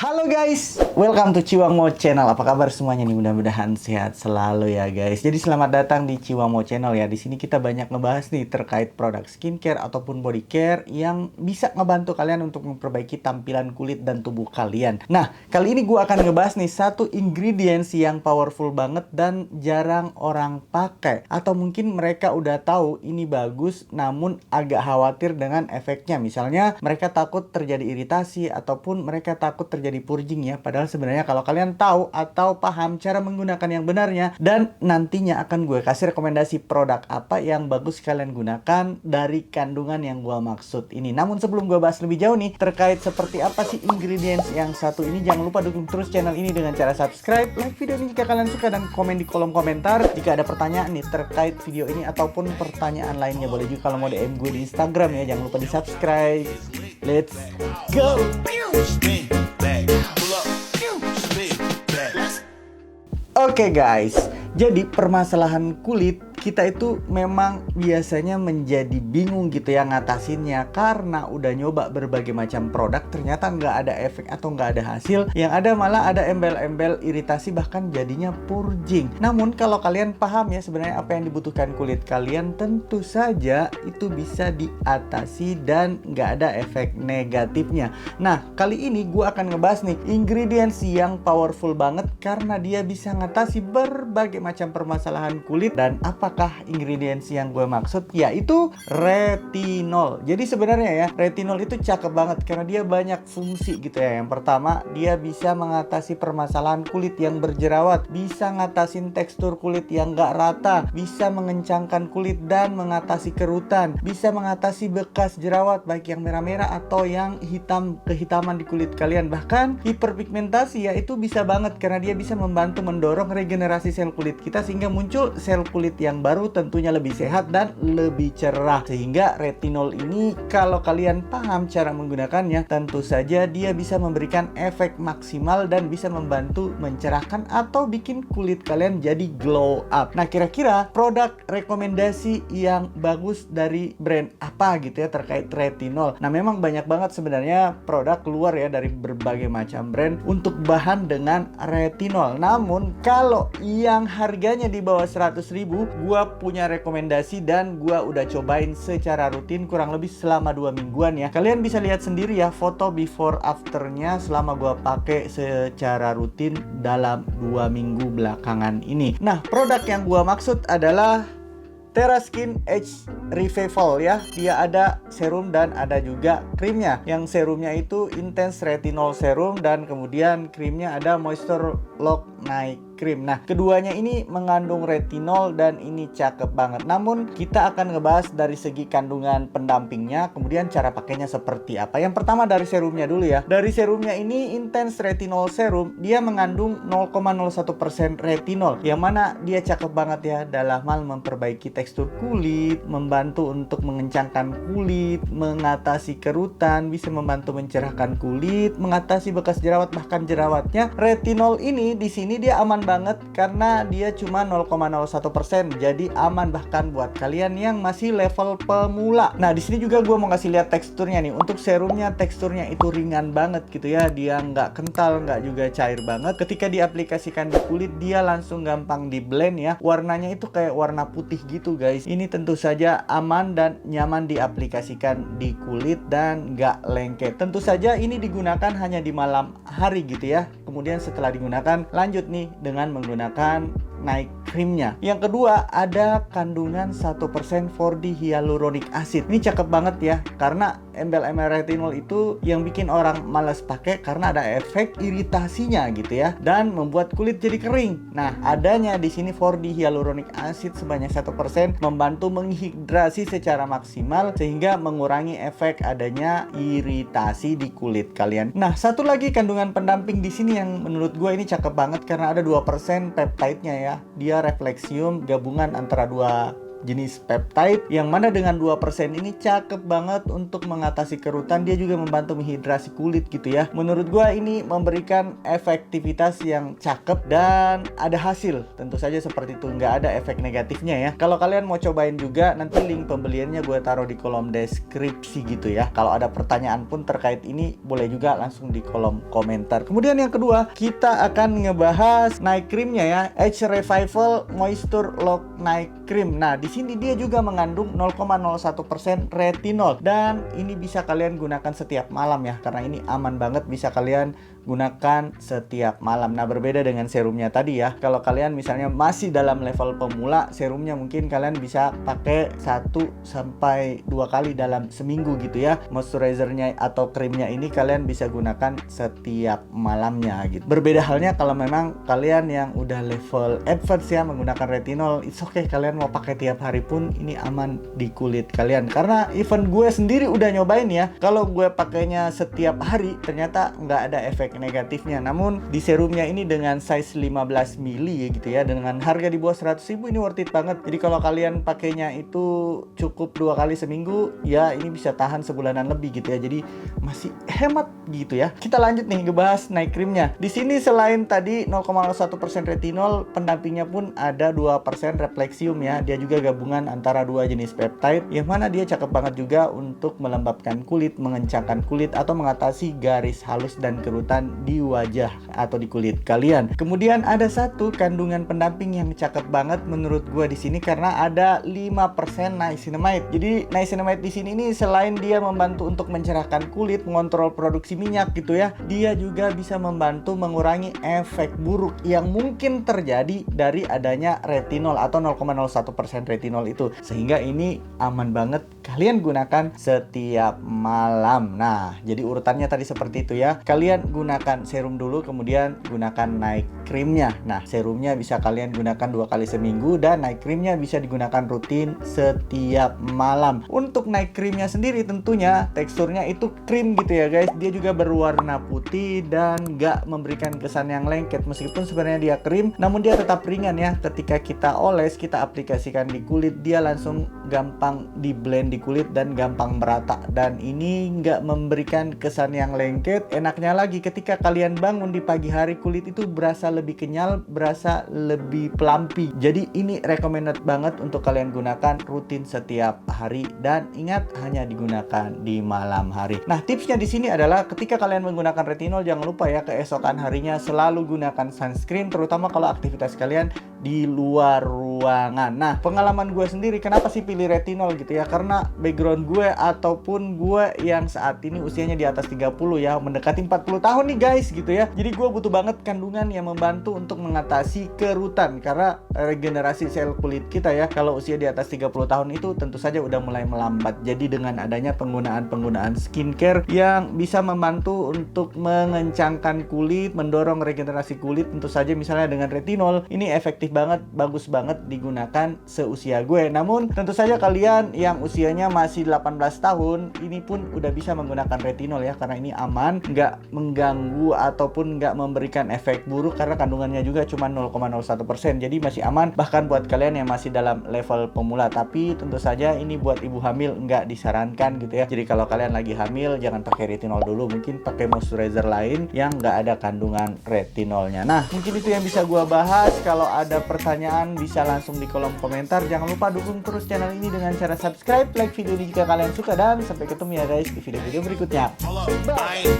Halo guys, welcome to Ciwangmo Channel. Apa kabar semuanya nih? Mudah-mudahan sehat selalu ya guys. Jadi selamat datang di Ciwangmo Channel ya. Di sini kita banyak ngebahas nih terkait produk skincare ataupun body care yang bisa ngebantu kalian untuk memperbaiki tampilan kulit dan tubuh kalian. Nah, kali ini gue akan ngebahas nih satu ingredients yang powerful banget dan jarang orang pakai. Atau mungkin mereka udah tahu ini bagus namun agak khawatir dengan efeknya. Misalnya mereka takut terjadi iritasi ataupun mereka takut terjadi purging ya. Padahal sebenarnya kalau kalian tahu atau paham cara menggunakan yang benarnya, dan nantinya akan gue kasih rekomendasi produk apa yang bagus kalian gunakan dari kandungan yang gue maksud ini. Namun sebelum gue bahas lebih jauh nih terkait seperti apa sih ingredients yang satu ini, jangan lupa dukung terus channel ini dengan cara subscribe, like video ini jika kalian suka, dan komen di kolom komentar jika ada pertanyaan nih terkait video ini ataupun pertanyaan lainnya. Boleh juga kalau mau DM gue di Instagram ya, jangan lupa di subscribe. Let's go. Oke guys, jadi permasalahan kulit kita itu memang biasanya menjadi bingung gitu ya ngatasinnya, karena udah nyoba berbagai macam produk ternyata nggak ada efek atau nggak ada hasil. Yang ada malah ada embel-embel iritasi, bahkan jadinya purging. Namun kalau kalian paham ya sebenarnya apa yang dibutuhkan kulit kalian, tentu saja itu bisa diatasi dan nggak ada efek negatifnya. Nah, kali ini gue akan ngebahas nih ingredients yang powerful banget karena dia bisa ngatasi berbagai macam permasalahan kulit. Dan apakah ingredients yang gue maksud? Yaitu retinol. Jadi sebenarnya ya, retinol itu cakep banget karena dia banyak fungsi gitu ya. Yang pertama, dia bisa mengatasi permasalahan kulit yang berjerawat, bisa ngatasin tekstur kulit yang gak rata, bisa mengencangkan kulit dan mengatasi kerutan, bisa mengatasi bekas jerawat baik yang merah-merah atau yang hitam, kehitaman di kulit kalian. Bahkan hiperpigmentasi ya, itu bisa banget karena dia bisa membantu mendorong regenerasi sel kulit kita sehingga muncul sel kulit yang baru, tentunya lebih sehat dan lebih cerah. Sehingga retinol ini kalau kalian paham cara menggunakannya, tentu saja dia bisa memberikan efek maksimal dan bisa membantu mencerahkan atau bikin kulit kalian jadi glow up. Nah, kira-kira produk rekomendasi yang bagus dari brand apa gitu ya terkait retinol. Nah, memang banyak banget sebenarnya produk keluar ya dari berbagai macam brand untuk bahan dengan retinol. Namun kalau yang harganya di bawah 100.000, gua punya rekomendasi dan gua udah cobain secara rutin kurang lebih selama 2 mingguan ya. Kalian bisa lihat sendiri ya foto before afternya selama gua pakai secara rutin dalam 2 minggu belakangan ini. Nah, produk yang gua maksud adalah TheraSkin Age Revival ya. Dia ada serum dan ada juga krimnya. Yang serumnya itu Intense Retinol Serum dan kemudian krimnya ada Moisture Lock Night Cream. Nah, keduanya ini mengandung retinol dan ini cakep banget. Namun kita akan ngebahas dari segi kandungan pendampingnya, kemudian cara pakainya seperti apa. Yang pertama dari serumnya dulu ya. Dari serumnya ini Intense Retinol Serum, dia mengandung 0,01% retinol, yang mana dia cakep banget ya dalam hal memperbaiki tekstur kulit, membantu untuk mengencangkan kulit, mengatasi kerutan, bisa membantu mencerahkan kulit, mengatasi bekas jerawat bahkan jerawatnya. Retinol ini di sini dia aman banget karena dia cuma 0,01%, jadi aman bahkan buat kalian yang masih level pemula. Nah, di sini juga gue mau kasih lihat teksturnya nih. Untuk serumnya teksturnya itu ringan banget gitu ya, dia nggak kental, nggak juga cair banget. Ketika diaplikasikan di kulit dia langsung gampang di blend ya. Warnanya itu kayak warna putih gitu guys. Ini tentu saja aman dan nyaman diaplikasikan di kulit dan nggak lengket. Tentu saja ini digunakan hanya di malam hari gitu ya. Kemudian setelah digunakan lanjut nih dengan menggunakan night creamnya. Yang kedua ada kandungan 1% 4D hyaluronic acid. Ini cakep banget ya karena embel-embel retinol itu yang bikin orang malas pakai karena ada efek iritasinya gitu ya dan membuat kulit jadi kering. Nah, adanya di sini 4D hyaluronic acid sebanyak 1% membantu menghidrasi secara maksimal sehingga mengurangi efek adanya iritasi di kulit kalian. Nah, satu lagi kandungan pendamping di sini yang menurut gue ini cakep banget karena ada 2% peptide-nya ya. Dia refleksium, gabungan antara dua jenis peptide, yang mana dengan 2% ini cakep banget untuk mengatasi kerutan. Dia juga membantu menghidrasi kulit gitu ya. Menurut gua ini memberikan efektivitas yang cakep dan ada hasil. Tentu saja seperti itu, nggak ada efek negatifnya ya. Kalau kalian mau cobain juga, nanti link pembeliannya gue taruh di kolom deskripsi gitu ya. Kalau ada pertanyaan pun terkait ini, boleh juga langsung di kolom komentar. Kemudian yang kedua, kita akan ngebahas night creamnya ya, Age Revival Moisture Lock Night Cream. Nah, di sini dia juga mengandung 0,01% retinol dan ini bisa kalian gunakan setiap malam ya, karena ini aman banget, bisa kalian gunakan setiap malam. Nah, berbeda dengan serumnya tadi ya. Kalau kalian misalnya masih dalam level pemula, serumnya mungkin kalian bisa pakai 1-2 kali dalam seminggu gitu ya. Moisturizernya atau krimnya ini kalian bisa gunakan setiap malamnya gitu. Berbeda halnya kalau memang kalian yang udah level advance ya, menggunakan retinol, it's okay, kalian mau pakai tiap hari pun ini aman di kulit kalian. Karena even gue sendiri udah nyobain ya, kalau gue pakainya setiap hari ternyata nggak ada efek negatifnya. Namun di serumnya ini dengan size 15 mili gitu ya, dengan harga di bawah 100.000, ini worth it banget. Jadi kalau kalian pakainya itu cukup 2 kali seminggu ya, ini bisa tahan sebulanan lebih gitu ya. Jadi masih hemat gitu ya. Kita lanjut nih ngebahas night creamnya. Di sini selain tadi 0,01% retinol, pendampingnya pun ada 2% refleksium ya. Dia juga gabungan antara 2 jenis peptide, yang mana dia cakep banget juga untuk melembabkan kulit, mengencangkan kulit, atau mengatasi garis halus dan kerutan di wajah atau di kulit kalian. Kemudian ada satu kandungan pendamping yang cakep banget menurut gue di sini, karena ada 5% niacinamide. Jadi niacinamide di sini ini selain dia membantu untuk mencerahkan kulit, mengontrol produksi minyak gitu ya, dia juga bisa membantu mengurangi efek buruk yang mungkin terjadi dari adanya retinol atau 0,01% retinol itu. Sehingga ini aman banget kalian gunakan setiap malam. Nah, jadi urutannya tadi seperti itu ya. Kalian gunakan serum dulu, kemudian gunakan night creamnya. Nah, serumnya bisa kalian gunakan 2 kali seminggu dan night creamnya bisa digunakan rutin setiap malam. Untuk night creamnya sendiri tentunya teksturnya itu krim gitu ya guys. Dia juga berwarna putih dan nggak memberikan kesan yang lengket. Meskipun sebenarnya dia krim, namun dia tetap ringan ya. Ketika kita oles, kita aplikasikan di kulit, dia langsung gampang di blend di kulit dan gampang merata. Dan ini nggak memberikan kesan yang lengket. Enaknya lagi, ketika kalian bangun di pagi hari, kulit itu berasa lebih kenyal, berasa lebih pelampi. Jadi ini recommended banget untuk kalian gunakan rutin setiap hari, dan ingat, hanya digunakan di malam hari. Nah, tipsnya di sini adalah ketika kalian menggunakan retinol, jangan lupa ya, keesokan harinya selalu gunakan sunscreen, terutama kalau aktivitas kalian di luar ruangan. Nah, pengalaman gue sendiri kenapa sih pilih retinol gitu ya, karena background gue ataupun gue yang saat ini usianya di atas 30 ya, mendekati 40 tahun nih guys gitu ya. Jadi gue butuh banget kandungan yang membantu untuk mengatasi kerutan, karena regenerasi sel kulit kita ya, kalau usia di atas 30 tahun itu tentu saja udah mulai melambat. Jadi dengan adanya penggunaan skincare yang bisa membantu untuk mengencangkan kulit, mendorong regenerasi kulit, tentu saja misalnya dengan retinol, ini efektif banget, bagus banget digunakan seusia gue. Namun tentu saja kalian yang usianya masih 18 tahun, ini pun udah bisa menggunakan retinol ya, karena ini aman, nggak mengganggu ataupun nggak memberikan efek buruk, karena kandungannya juga cuma 0,01%. Jadi masih aman bahkan buat kalian yang masih dalam level pemula. Tapi tentu saja ini buat ibu hamil nggak disarankan gitu ya. Jadi kalau kalian lagi hamil, jangan pakai retinol dulu, mungkin pakai moisturizer lain yang nggak ada kandungan retinolnya. Nah, mungkin itu yang bisa gua bahas. Kalau ada pertanyaan bisa langsung di kolom komentar. Jangan lupa dukung terus channel ini dengan cara subscribe, like video ini jika kalian suka, dan sampai ketemu ya guys di video-video berikutnya. Bye.